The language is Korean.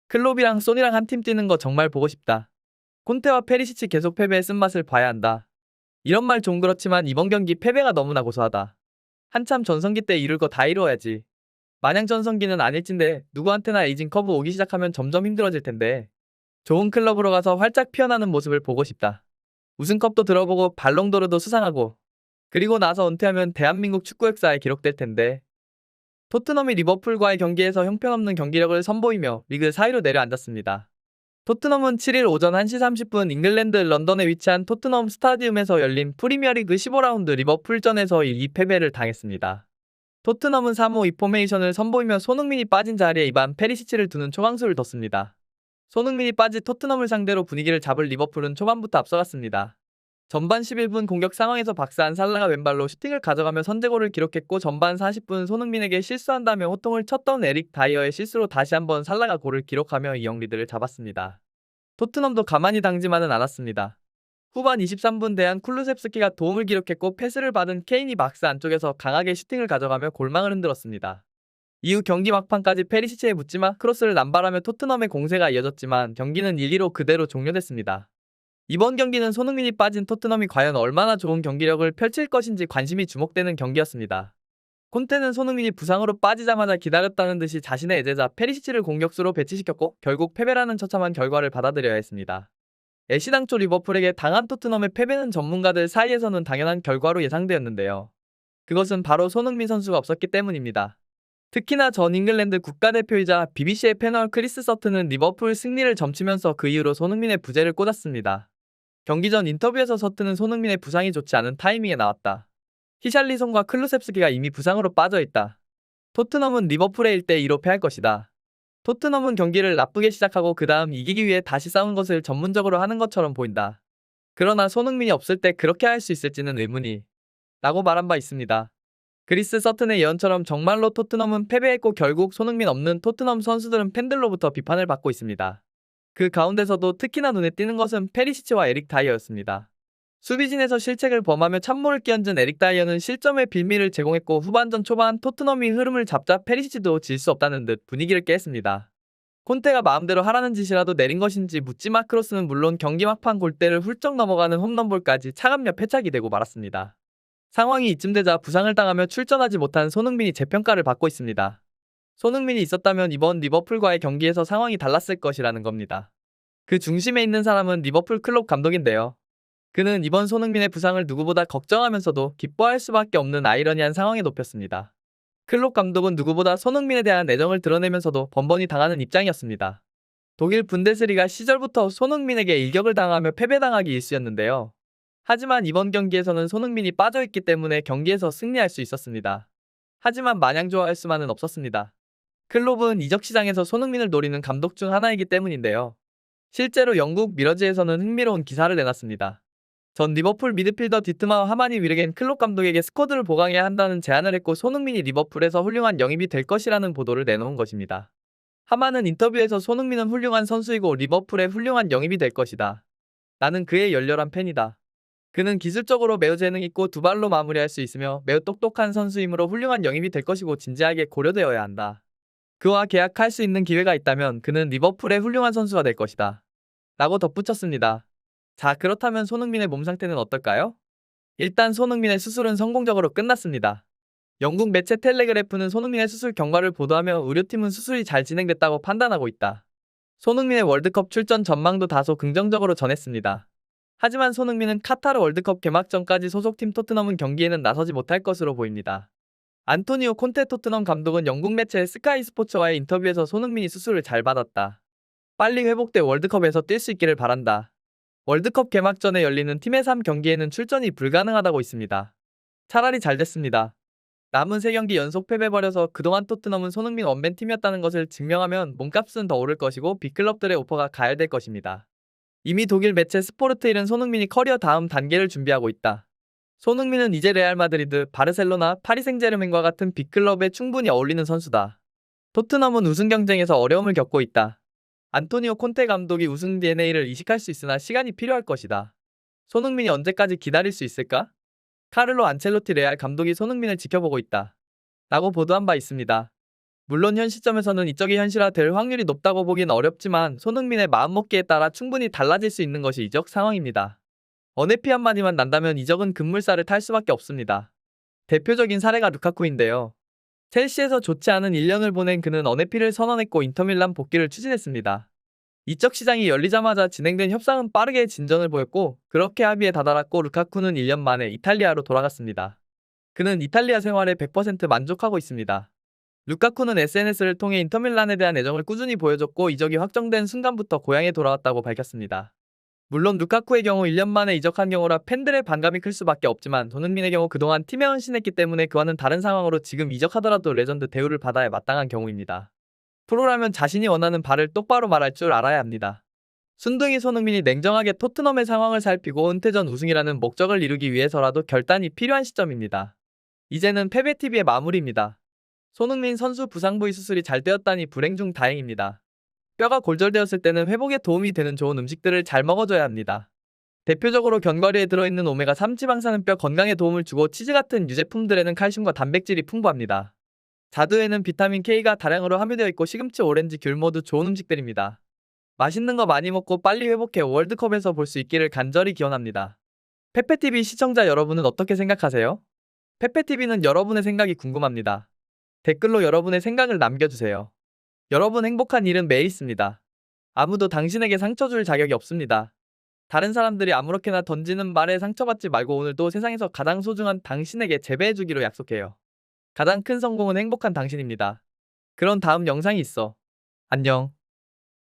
클롭이랑 소니랑 한 팀 뛰는 거 정말 보고 싶다. 콘테와 페리시치 계속 패배의 쓴맛을 봐야 한다. 이런 말 좀 그렇지만 이번 경기 패배가 너무나 고소하다. 한참 전성기 때 이룰 거 다 이루어야지. 마냥 전성기는 아닐진데 누구한테나 에이징 커브 오기 시작하면 점점 힘들어질 텐데. 좋은 클럽으로 가서 활짝 피어나는 모습을 보고 싶다. 우승컵도 들어보고 발롱도르도 수상하고 그리고 나서 은퇴하면 대한민국 축구 역사에 기록될 텐데. 토트넘이 리버풀과의 경기에서 형편없는 경기력을 선보이며 리그 4위로 내려앉았습니다. 토트넘은 7일 오전 1시 30분 잉글랜드 런던에 위치한 토트넘 스타디움에서 열린 프리미어리그 15라운드 리버풀전에서 2패배를 당했습니다. 토트넘은 3-5-2 포메이션을 선보이며 손흥민이 빠진 자리에 이반 페리시치를 두는 초강수를 뒀습니다. 손흥민이 빠진 토트넘을 상대로 분위기를 잡을 리버풀은 초반부터 앞서갔습니다. 전반 11분 공격 상황에서 박스한 살라가 왼발로 슈팅을 가져가며 선제골을 기록했고 전반 40분 손흥민에게 실수한다며 호통을 쳤던 에릭 다이어의 실수로 다시 한번 살라가 골을 기록하며 2영 리드를 잡았습니다. 토트넘도 가만히 당지만은 않았습니다. 후반 23분 대한 쿨루셉스키가 도움을 기록했고 패스를 받은 케인이 박스 안쪽에서 강하게 슈팅을 가져가며 골망을 흔들었습니다. 이후 경기 막판까지 페리시치의 묻지마 크로스를 남발하며 토트넘의 공세가 이어졌지만 경기는 1-2로 그대로 종료됐습니다. 이번 경기는 손흥민이 빠진 토트넘이 과연 얼마나 좋은 경기력을 펼칠 것인지 관심이 주목되는 경기였습니다. 콘테는 손흥민이 부상으로 빠지자마자 기다렸다는 듯이 자신의 애제자 페리시치를 공격수로 배치시켰고 결국 패배라는 처참한 결과를 받아들여야 했습니다. 애시당초 리버풀에게 당한 토트넘의 패배는 전문가들 사이에서는 당연한 결과로 예상되었는데요. 그것은 바로 손흥민 선수가 없었기 때문입니다. 특히나 전 잉글랜드 국가대표이자 BBC의 패널 크리스 서튼은 리버풀 승리를 점치면서 그 이후로 손흥민의 부재를 꽂았습니다. 경기 전 인터뷰에서 서튼은 손흥민의 부상이 좋지 않은 타이밍에 나왔다. 히샬리송과 클루셉스키가 이미 부상으로 빠져있다. 토트넘은 리버풀에 1-2로 패할 것이다. 토트넘은 경기를 나쁘게 시작하고 그 다음 이기기 위해 다시 싸운 것을 전문적으로 하는 것처럼 보인다. 그러나 손흥민이 없을 때 그렇게 할 수 있을지는 의문이 라고 말한 바 있습니다. 그리스 서튼의 예언처럼 정말로 토트넘은 패배했고 결국 손흥민 없는 토트넘 선수들은 팬들로부터 비판을 받고 있습니다. 그 가운데서도 특히나 눈에 띄는 것은 페리시치와 에릭 다이어였습니다. 수비진에서 실책을 범하며 찬물을 끼얹은 에릭 다이어는 실점의 빌미를 제공했고 후반전 초반 토트넘이 흐름을 잡자 페리시치도 질 수 없다는 듯 분위기를 깼습니다. 콘테가 마음대로 하라는 짓이라도 내린 것인지 묻지마 크로스는 물론 경기 막판 골대를 훌쩍 넘어가는 홈런볼까지 차감력 패착이 되고 말았습니다. 상황이 이쯤 되자 부상을 당하며 출전하지 못한 손흥민이 재평가를 받고 있습니다. 손흥민이 있었다면 이번 리버풀과의 경기에서 상황이 달랐을 것이라는 겁니다. 그 중심에 있는 사람은 리버풀 클롭 감독인데요. 그는 이번 손흥민의 부상을 누구보다 걱정하면서도 기뻐할 수밖에 없는 아이러니한 상황에 놓였습니다. 클롭 감독은 누구보다 손흥민에 대한 애정을 드러내면서도 번번이 당하는 입장이었습니다. 독일 분데스리가 시절부터 손흥민에게 일격을 당하며 패배당하기 일쑤였는데요. 하지만 이번 경기에서는 손흥민이 빠져있기 때문에 경기에서 승리할 수 있었습니다. 하지만 마냥 좋아할 수만은 없었습니다. 클롭은 이적 시장에서 손흥민을 노리는 감독 중 하나이기 때문인데요. 실제로 영국 미러지에서는 흥미로운 기사를 내놨습니다. 전 리버풀 미드필더 디트마와 하마니 위르겐 클롭 감독에게 스쿼드를 보강해야 한다는 제안을 했고 손흥민이 리버풀에서 훌륭한 영입이 될 것이라는 보도를 내놓은 것입니다. 하마는 인터뷰에서 손흥민은 훌륭한 선수이고 리버풀의 훌륭한 영입이 될 것이다. 나는 그의 열렬한 팬이다. 그는 기술적으로 매우 재능 있고 두 발로 마무리할 수 있으며 매우 똑똑한 선수이므로 훌륭한 영입이 될 것이고 진지하게 고려되어야 한다. 그와 계약할 수 있는 기회가 있다면 그는 리버풀의 훌륭한 선수가 될 것이다. 라고 덧붙였습니다. 자, 그렇다면 손흥민의 몸 상태는 어떨까요? 일단 손흥민의 수술은 성공적으로 끝났습니다. 영국 매체 텔레그래프는 손흥민의 수술 경과를 보도하며 의료팀은 수술이 잘 진행됐다고 판단하고 있다. 손흥민의 월드컵 출전 전망도 다소 긍정적으로 전했습니다. 하지만 손흥민은 카타르 월드컵 개막 전까지 소속팀 토트넘은 경기에는 나서지 못할 것으로 보입니다. 안토니오 콘테 토트넘 감독은 영국 매체 스카이 스포츠와의 인터뷰에서 손흥민이 수술을 잘 받았다. 빨리 회복돼 월드컵에서 뛸 수 있기를 바란다. 월드컵 개막 전에 열리는 팀의 3경기에는 출전이 불가능하다고 있습니다. 차라리 잘 됐습니다. 남은 3경기 연속 패배버려서 그동안 토트넘은 손흥민 원맨 팀이었다는 것을 증명하면 몸값은 더 오를 것이고 빅클럽들의 오퍼가 가열될 것입니다. 이미 독일 매체 스포르트일은 손흥민이 커리어 다음 단계를 준비하고 있다. 손흥민은 이제 레알 마드리드, 바르셀로나, 파리 생제르맹과 같은 빅클럽에 충분히 어울리는 선수다. 토트넘은 우승 경쟁에서 어려움을 겪고 있다. 안토니오 콘테 감독이 우승 DNA를 이식할 수 있으나 시간이 필요할 것이다. 손흥민이 언제까지 기다릴 수 있을까? 카를로 안첼로티 레알 감독이 손흥민을 지켜보고 있다. 라고 보도한 바 있습니다. 물론 현 시점에서는 이적이 현실화될 확률이 높다고 보긴 어렵지만 손흥민의 마음먹기에 따라 충분히 달라질 수 있는 것이 이적 상황입니다. 언해피 한마디만 난다면 이적은 급물살을 탈 수밖에 없습니다. 대표적인 사례가 루카쿠인데요. 첼시에서 좋지 않은 1년을 보낸 그는 언해피를 선언했고 인터밀란 복귀를 추진했습니다. 이적 시장이 열리자마자 진행된 협상은 빠르게 진전을 보였고 그렇게 합의에 다다랐고 루카쿠는 1년 만에 이탈리아로 돌아갔습니다. 그는 이탈리아 생활에 100% 만족하고 있습니다. 루카쿠는 SNS를 통해 인터밀란에 대한 애정을 꾸준히 보여줬고 이적이 확정된 순간부터 고향에 돌아왔다고 밝혔습니다. 물론 루카쿠의 경우 1년 만에 이적한 경우라 팬들의 반감이 클 수밖에 없지만 손흥민의 경우 그동안 팀에 헌신했기 때문에 그와는 다른 상황으로 지금 이적하더라도 레전드 대우를 받아야 마땅한 경우입니다. 프로라면 자신이 원하는 바를 똑바로 말할 줄 알아야 합니다. 순둥이 손흥민이 냉정하게 토트넘의 상황을 살피고 은퇴 전 우승이라는 목적을 이루기 위해서라도 결단이 필요한 시점입니다. 이제는 패배TV의 마무리입니다. 손흥민 선수 부상 부위 수술이 잘 되었다니 불행 중 다행입니다. 뼈가 골절되었을 때는 회복에 도움이 되는 좋은 음식들을 잘 먹어줘야 합니다. 대표적으로 견과류에 들어있는 오메가3 지방산은 뼈 건강에 도움을 주고 치즈 같은 유제품들에는 칼슘과 단백질이 풍부합니다. 자두에는 비타민 K가 다량으로 함유되어 있고 시금치, 오렌지, 귤 모두 좋은 음식들입니다. 맛있는 거 많이 먹고 빨리 회복해 월드컵에서 볼 수 있기를 간절히 기원합니다. 페페TV 시청자 여러분은 어떻게 생각하세요? 페페TV는 여러분의 생각이 궁금합니다. 댓글로 여러분의 생각을 남겨주세요. 여러분 행복한 일은 매일 있습니다. 아무도 당신에게 상처 줄 자격이 없습니다. 다른 사람들이 아무렇게나 던지는 말에 상처받지 말고 오늘도 세상에서 가장 소중한 당신에게 재배해주기로 약속해요. 가장 큰 성공은 행복한 당신입니다. 그런 다음 영상이 있어. 안녕.